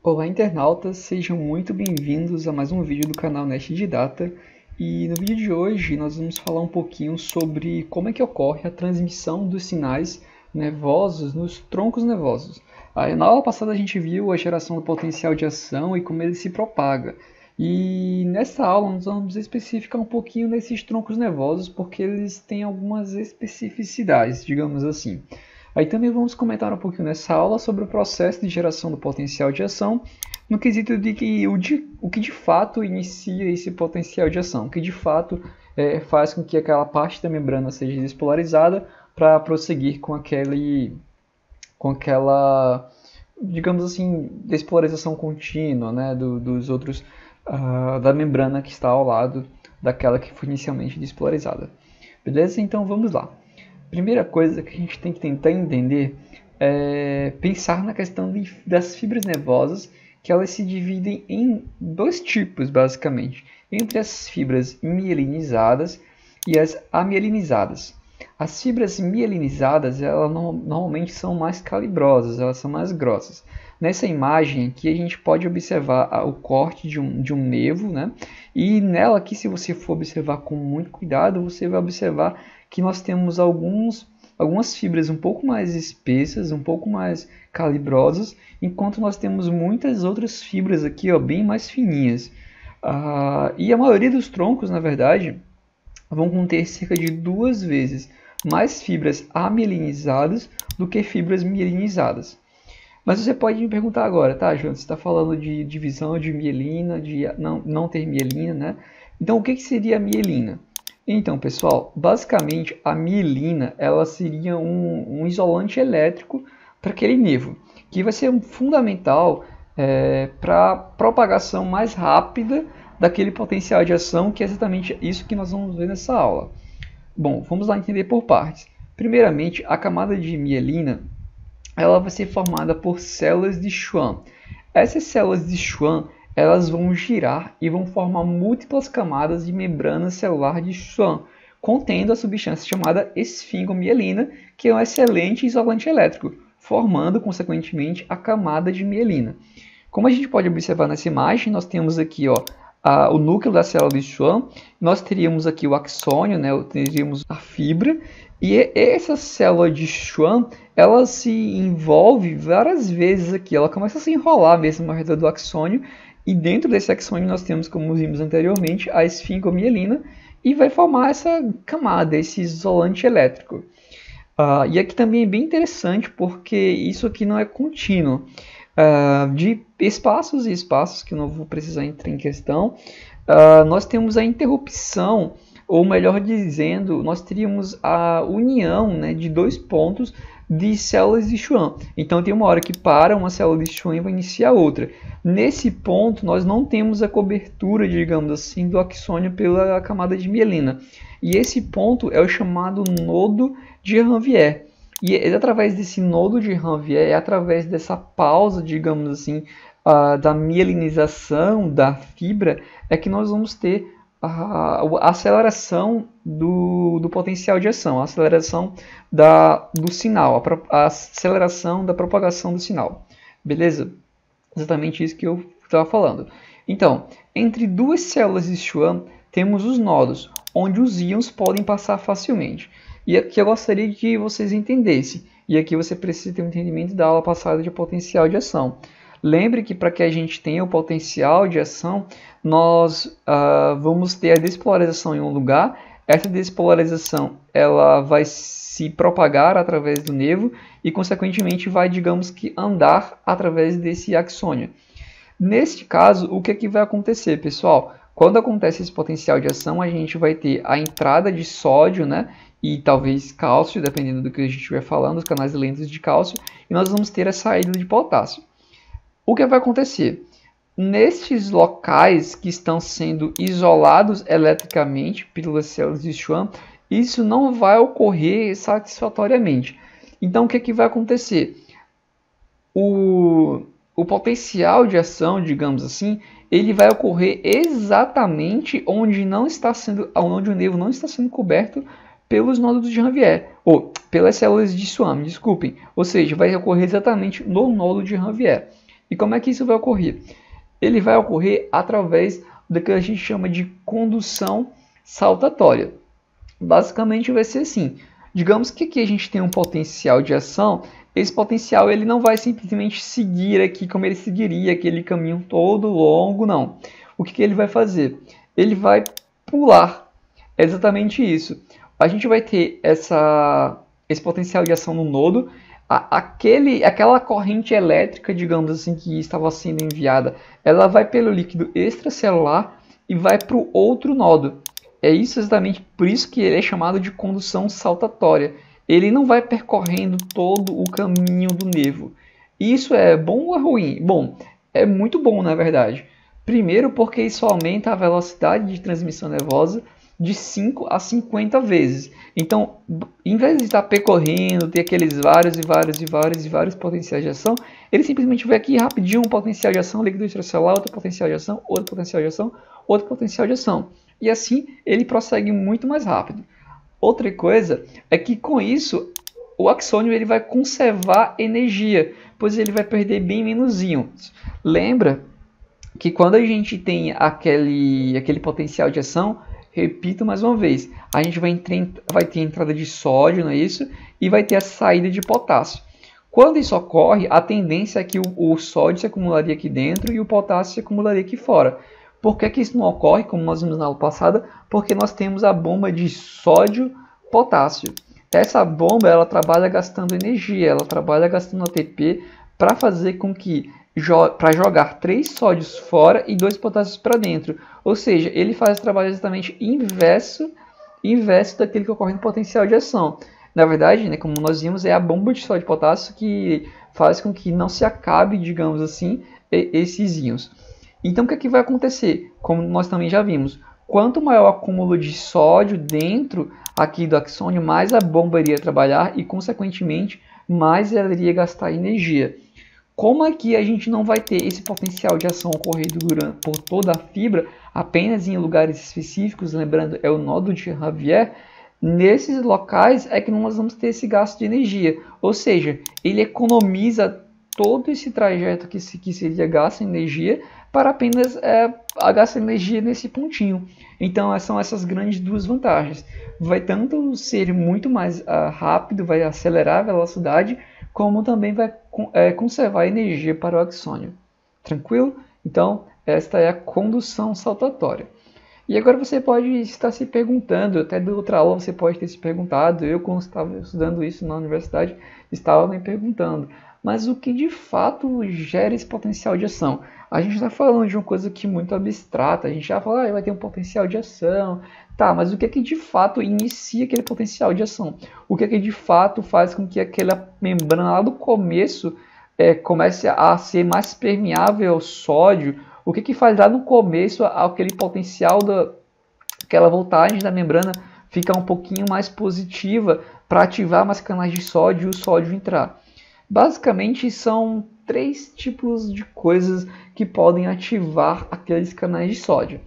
Olá, internautas, sejam muito bem-vindos a mais um vídeo do canal Nest de Data. E no vídeo de hoje nós vamos falar um pouquinho sobre como é que ocorre a transmissão dos sinais nervosos nos troncos nervosos. Na aula passada a gente viu a geração do potencial de ação e como ele se propaga. E nessa aula nós vamos especificar um pouquinho nesses troncos nervosos porque eles têm algumas especificidades, digamos assim. Aí também vamos comentar um pouquinho nessa aula sobre o processo de geração do potencial de ação, no quesito de que o que de fato inicia esse potencial de ação, o que de fato faz com que aquela parte da membrana seja despolarizada para prosseguir com aquela, digamos assim, despolarização contínua, né, dos outros, da membrana que está ao lado daquela que foi inicialmente despolarizada. Beleza? Então vamos lá. Primeira coisa que a gente tem que tentar entender é pensar na questão das fibras nervosas, que elas se dividem em dois tipos, basicamente, entre as fibras mielinizadas e as amielinizadas. As fibras mielinizadas, elas normalmente são mais calibrosas, elas são mais grossas. Nessa imagem aqui a gente pode observar o corte de um nervo, né? E nela aqui, se você for observar com muito cuidado, você vai observar que nós temos algumas fibras um pouco mais espessas, um pouco mais calibrosas, enquanto nós temos muitas outras fibras aqui, ó, bem mais fininhas. E a maioria dos troncos, na verdade, vão conter cerca de 2 vezes mais fibras amielinizadas do que fibras mielinizadas. Mas você pode me perguntar agora, tá, João? Você está falando de divisão de mielina, de não ter mielina, né? Então, o que seria a mielina? Então, pessoal, basicamente a mielina ela seria um isolante elétrico para aquele nervo, que vai ser fundamental para a propagação mais rápida daquele potencial de ação, que é exatamente isso que nós vamos ver nessa aula. Bom, vamos lá entender por partes. Primeiramente, a camada de mielina ela vai ser formada por células de Schwann. Essas células de Schwann elas vão girar e vão formar múltiplas camadas de membrana celular de Schwann, contendo a substância chamada esfingomielina, que é um excelente isolante elétrico, formando, consequentemente, a camada de mielina. Como a gente pode observar nessa imagem, nós temos aqui o núcleo da célula de Schwann, nós teríamos aqui o axônio, né, teríamos a fibra, e essa célula de Schwann, ela se envolve várias vezes aqui, ela começa a se enrolar mesmo ao redor do axônio, e dentro desse axônio nós temos, como vimos anteriormente, a esfingomielina, e vai formar essa camada, esse isolante elétrico. E aqui também é bem interessante, porque isso aqui não é contínuo. De espaços e espaços, que eu não vou precisar entrar em questão, nós temos a interrupção, ou melhor dizendo, nós teríamos a união, né, de dois pontos de células de Schwann. Então tem uma hora que para uma célula de Schwann e vai iniciar outra. Nesse ponto nós não temos a cobertura, digamos assim, do axônio pela camada de mielina. E esse ponto é o chamado nodo de Ranvier. E é através desse nodo de Ranvier, é através dessa pausa, digamos assim, da mielinização da fibra, é que nós vamos ter a aceleração do potencial de ação, a aceleração do sinal, a aceleração da propagação do sinal. Beleza? Exatamente isso que eu estava falando. Então, entre duas células de Schwann, temos os nodos, onde os íons podem passar facilmente. E aqui eu gostaria que vocês entendessem. E aqui você precisa ter um entendimento da aula passada de potencial de ação. Lembre que para que a gente tenha o potencial de ação, nós vamos ter a despolarização em um lugar. Essa despolarização ela vai se propagar através do nervo e, consequentemente, vai, digamos que, andar através desse axônio. Neste caso, o que vai acontecer, pessoal? Quando acontece esse potencial de ação, a gente vai ter a entrada de sódio, né? E talvez cálcio, dependendo do que a gente estiver falando, os canais lentos de cálcio, e nós vamos ter a saída de potássio. O que vai acontecer? Nestes locais que estão sendo isolados eletricamente pelas células de Schwann, isso não vai ocorrer satisfatoriamente. Então, o que vai acontecer? O potencial de ação, digamos assim, ele vai ocorrer exatamente onde o nervo não está sendo coberto pelos nódulos de Ranvier, pelas células de Schwann, desculpem. Ou seja, vai ocorrer exatamente no nódulo de Ranvier. E como é que isso vai ocorrer? Ele vai ocorrer através do que a gente chama de condução saltatória. Basicamente vai ser assim, digamos que aqui a gente tem um potencial de ação, esse potencial ele não vai simplesmente seguir aqui como ele seguiria aquele caminho todo longo, não. O que ele vai fazer? Ele vai pular, é exatamente isso. A gente vai ter esse potencial de ação no nodo, aquela corrente elétrica, digamos assim, que estava sendo enviada, ela vai pelo líquido extracelular e vai para o outro nodo. É isso exatamente por isso que ele é chamado de condução saltatória. Ele não vai percorrendo todo o caminho do nervo. Isso é bom ou é ruim? Bom, é muito bom na verdade. Primeiro porque isso aumenta a velocidade de transmissão nervosa de 5 a 50 vezes. Então, em vez de estar percorrendo, ter aqueles vários potenciais de ação, ele simplesmente vê aqui rapidinho um potencial de ação, líquido extracelular, outro potencial de ação, outro potencial de ação, outro potencial de ação. E assim ele prossegue muito mais rápido. Outra coisa é que com isso o axônio ele vai conservar energia, pois ele vai perder bem menos íons. Lembra que quando a gente tem aquele potencial de ação, repito mais uma vez, a gente vai ter a entrada de sódio, não é isso? E vai ter a saída de potássio. Quando isso ocorre, a tendência é que o sódio se acumularia aqui dentro e o potássio se acumularia aqui fora. Por que isso não ocorre, como nós vimos na aula passada? Porque nós temos a bomba de sódio-potássio. Essa bomba ela trabalha gastando energia, ela trabalha gastando ATP para fazer com que para jogar 3 sódios fora e 2 potássios para dentro. Ou seja, ele faz o trabalho exatamente inverso daquele que ocorre no potencial de ação. Na verdade, né, como nós vimos, é a bomba de sódio e potássio que faz com que não se acabe, digamos assim, esses íons. Então, o que vai acontecer? Como nós também já vimos, quanto maior o acúmulo de sódio dentro aqui do axônio, mais a bomba iria trabalhar e, consequentemente, mais ela iria gastar energia. Como aqui a gente não vai ter esse potencial de ação ocorrido por toda a fibra, apenas em lugares específicos, lembrando, é o nódo de Javier, nesses locais é que nós vamos ter esse gasto de energia. Ou seja, ele economiza todo esse trajeto que seria gasto em energia para apenas gastar energia nesse pontinho. Então, são essas grandes duas vantagens. Vai tanto ser muito mais rápido, vai acelerar a velocidade, como também vai conservar energia para o axônio. Tranquilo? Então, esta é a condução saltatória. E agora você pode estar se perguntando, até da outra aula você pode ter se perguntado, eu quando estava estudando isso na universidade, estava me perguntando, mas o que de fato gera esse potencial de ação? A gente está falando de uma coisa que é muito abstrata, a gente já fala, vai ter um potencial de ação, tá, mas o que é que de fato inicia aquele potencial de ação? O que é que de fato faz com que aquela membrana lá do começo comece a ser mais permeável ao sódio? O que faz lá no começo aquele potencial aquela voltagem da membrana ficar um pouquinho mais positiva para ativar mais canais de sódio e o sódio entrar? Basicamente são 3 tipos de coisas que podem ativar aqueles canais de sódio.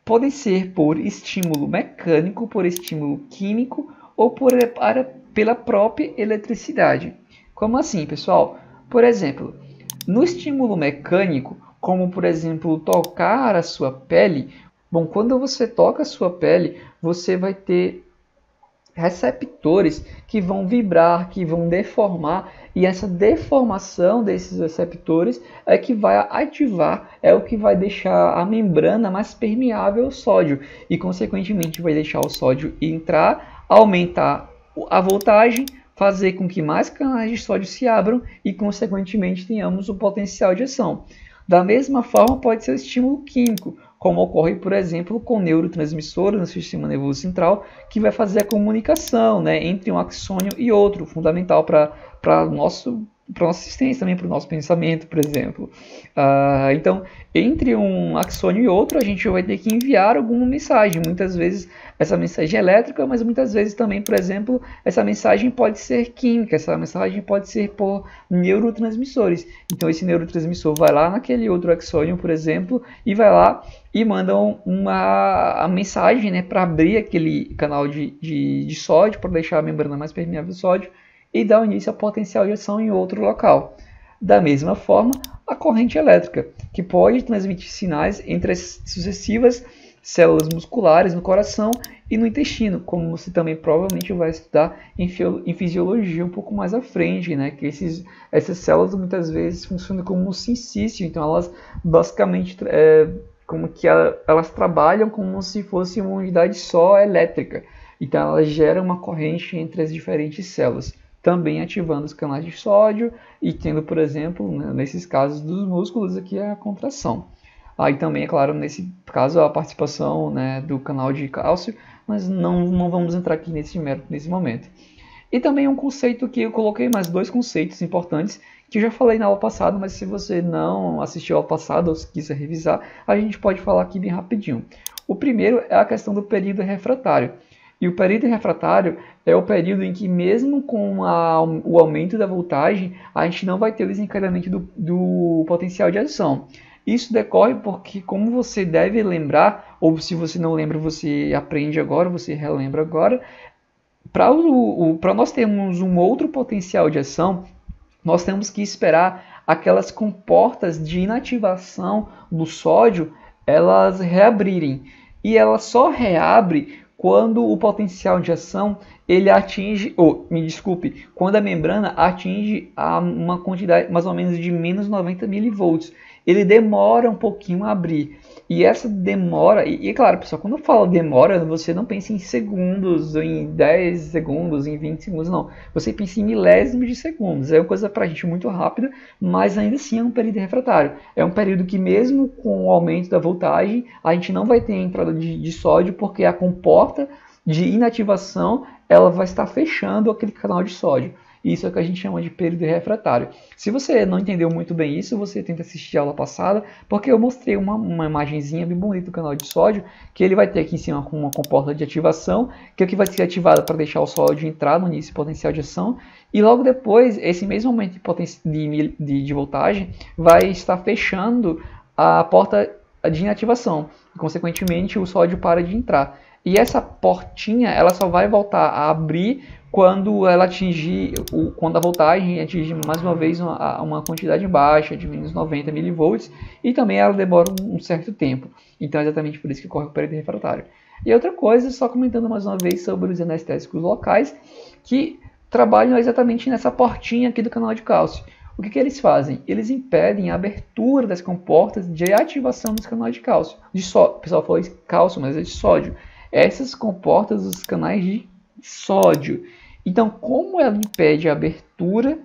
Podem ser por estímulo mecânico, por estímulo químico ou pela própria eletricidade. Como assim, pessoal? Por exemplo, no estímulo mecânico, como por exemplo tocar a sua pele, bom, quando você toca a sua pele, você vai ter receptores que vão vibrar, que vão deformar, e essa deformação desses receptores é que vai ativar, é o que vai deixar a membrana mais permeável ao sódio e consequentemente vai deixar o sódio entrar, aumentar a voltagem, fazer com que mais canais de sódio se abram e consequentemente tenhamos o potencial de ação. Da mesma forma pode ser o estímulo químico, como ocorre, por exemplo, com neurotransmissores no sistema nervoso central, que vai fazer a comunicação, né, entre um axônio e outro, fundamental para a nossa existência, também para o nosso pensamento, por exemplo. Então, entre um axônio e outro, a gente vai ter que enviar alguma mensagem. Muitas vezes essa mensagem é elétrica, mas muitas vezes também, por exemplo, essa mensagem pode ser química, essa mensagem pode ser por neurotransmissores. Então, esse neurotransmissor vai lá naquele outro axônio, por exemplo, e vai lá e manda a mensagem, né, para abrir aquele canal de sódio, para deixar a membrana mais permeável ao sódio, e dar início ao potencial de ação em outro local. Da mesma forma, a corrente elétrica, que pode transmitir sinais entre as sucessivas células musculares no coração e no intestino, como você também provavelmente vai estudar em fisiologia um pouco mais à frente, né? Que essas células muitas vezes funcionam como um sincício, então elas basicamente elas trabalham como se fosse uma unidade só elétrica, então elas geram uma corrente entre as diferentes células, também ativando os canais de sódio e tendo, por exemplo, né, nesses casos dos músculos aqui a contração. Aí também, é claro, nesse caso a participação, né, do canal de cálcio, mas não vamos entrar aqui nesse mérito nesse momento. E também um conceito que eu coloquei, mais dois conceitos importantes, que eu já falei na aula passada, mas se você não assistiu a aula passada ou se quiser revisar, a gente pode falar aqui bem rapidinho. O primeiro é a questão do período refratário. E o período refratário é o período em que, mesmo com o aumento da voltagem, a gente não vai ter o desencadeamento do potencial de ação. Isso decorre porque, como você deve lembrar, ou se você não lembra, você aprende agora, você relembra agora, para nós termos um outro potencial de ação, nós temos que esperar aquelas comportas de inativação do sódio elas reabrirem. E ela só reabre quando o potencial de ação ele atinge, quando a membrana atinge uma quantidade mais ou menos de menos 90 mV. Ele demora um pouquinho a abrir. E essa demora, e claro, pessoal, quando eu falo demora, você não pensa em segundos, em 10 segundos, em 20 segundos, não. Você pensa em milésimos de segundos. É uma coisa para a gente muito rápida, mas ainda assim é um período refratário. É um período que, mesmo com o aumento da voltagem, a gente não vai ter a entrada de sódio, porque a comporta de inativação ela vai estar fechando aquele canal de sódio. Isso é o que a gente chama de período refratário. Se você não entendeu muito bem isso, você tenta assistir a aula passada, porque eu mostrei uma imagenzinha bem bonita do canal de sódio, que ele vai ter aqui em cima uma comporta de ativação, que é o que vai ser ativada para deixar o sódio entrar no início potencial de ação, e logo depois, esse mesmo aumento de voltagem vai estar fechando a porta de inativação, e consequentemente o sódio para de entrar. E essa portinha ela só vai voltar a abrir quando ela atingir, quando a voltagem atingir mais uma vez uma quantidade baixa de menos 90 mV, e também ela demora um certo tempo. Então é exatamente por isso que ocorre o período refratário. E outra coisa, só comentando mais uma vez sobre os anestésicos locais, que trabalham exatamente nessa portinha aqui do canal de cálcio. O que eles fazem? Eles impedem a abertura das comportas de ativação dos canais de cálcio. O pessoal falou cálcio, mas é de sódio. Essas comportas os canais de sódio. Então, como ela impede a abertura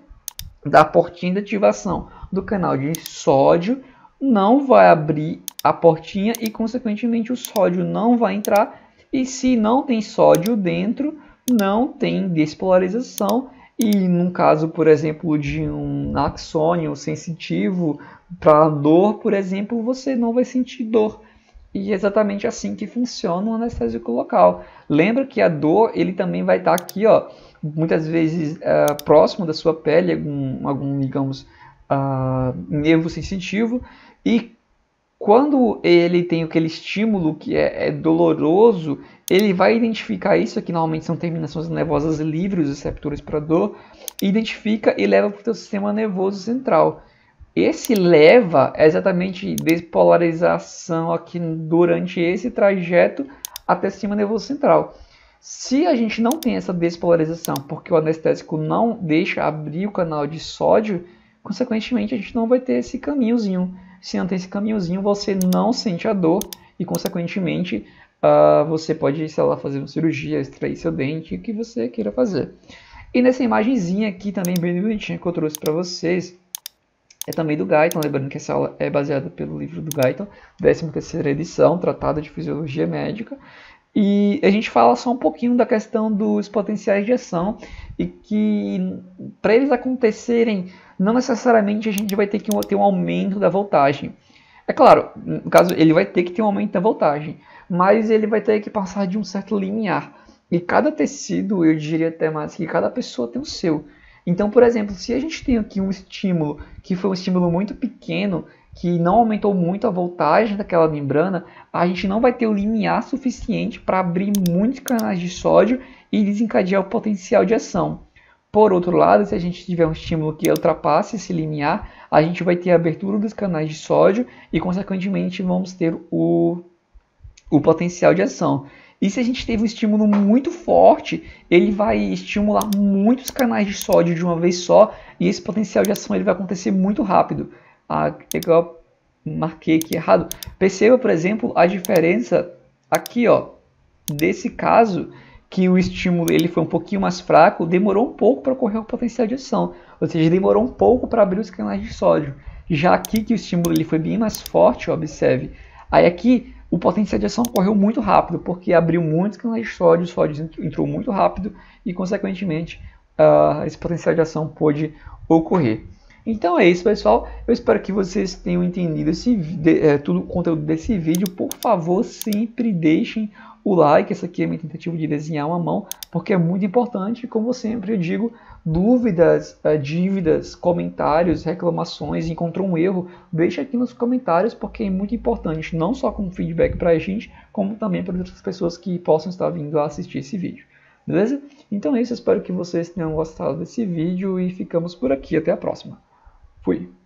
da portinha de ativação do canal de sódio, não vai abrir a portinha e, consequentemente, o sódio não vai entrar. E se não tem sódio dentro, não tem despolarização. E, num caso, por exemplo, de um axônio sensitivo para dor, por exemplo, você não vai sentir dor. E é exatamente assim que funciona o anestésico local. Lembra que a dor ele também vai estar aqui, ó, muitas vezes próximo da sua pele, algum digamos, nervo sensitivo. E quando ele tem aquele estímulo que é doloroso, ele vai identificar isso, aqui normalmente são terminações nervosas livres, os receptores para dor, identifica e leva para o seu sistema nervoso central. Esse leva exatamente despolarização aqui durante esse trajeto até o sistema nervoso central. Se a gente não tem essa despolarização, porque o anestésico não deixa abrir o canal de sódio, consequentemente a gente não vai ter esse caminhozinho. Se não tem esse caminhozinho, você não sente a dor e, consequentemente, você pode, sei lá, fazer uma cirurgia, extrair seu dente, o que você queira fazer. E nessa imagenzinha aqui também bem bonitinha que eu trouxe para vocês, é também do Guyton, lembrando que essa aula é baseada pelo livro do Guyton, 13ª edição, Tratado de Fisiologia Médica. E a gente fala só um pouquinho da questão dos potenciais de ação e que, para eles acontecerem, não necessariamente a gente vai ter que ter um aumento da voltagem. É claro, no caso, ele vai ter que ter um aumento da voltagem, mas ele vai ter que passar de um certo limiar. E cada tecido, eu diria até mais que cada pessoa tem o seu. Então, por exemplo, se a gente tem aqui um estímulo que foi um estímulo muito pequeno, que não aumentou muito a voltagem daquela membrana, a gente não vai ter o limiar suficiente para abrir muitos canais de sódio e desencadear o potencial de ação. Por outro lado, se a gente tiver um estímulo que ultrapasse esse limiar, a gente vai ter a abertura dos canais de sódio e, consequentemente, vamos ter o potencial de ação. E se a gente teve um estímulo muito forte, ele vai estimular muitos canais de sódio de uma vez só, e esse potencial de ação ele vai acontecer muito rápido. Eu marquei aqui errado. Perceba, por exemplo, a diferença aqui, ó, desse caso, que o estímulo ele foi um pouquinho mais fraco, demorou um pouco para ocorrer o potencial de ação, ou seja, demorou um pouco para abrir os canais de sódio. Já aqui que o estímulo ele foi bem mais forte, observe, aí aqui o potencial de ação ocorreu muito rápido, porque abriu muitos canais de sódio, o sódio entrou muito rápido e, consequentemente, esse potencial de ação pôde ocorrer. Então é isso, pessoal. Eu espero que vocês tenham entendido todo o conteúdo desse vídeo. Por favor, sempre deixem o like. Essa aqui é a minha tentativa de desenhar uma mão, porque é muito importante. Como sempre eu digo, dúvidas, dívidas, comentários, reclamações, encontrou um erro, deixa aqui nos comentários, porque é muito importante, não só como feedback para a gente, como também para outras pessoas que possam estar vindo a assistir esse vídeo. Beleza? Então é isso, espero que vocês tenham gostado desse vídeo e ficamos por aqui. Até a próxima. Fui!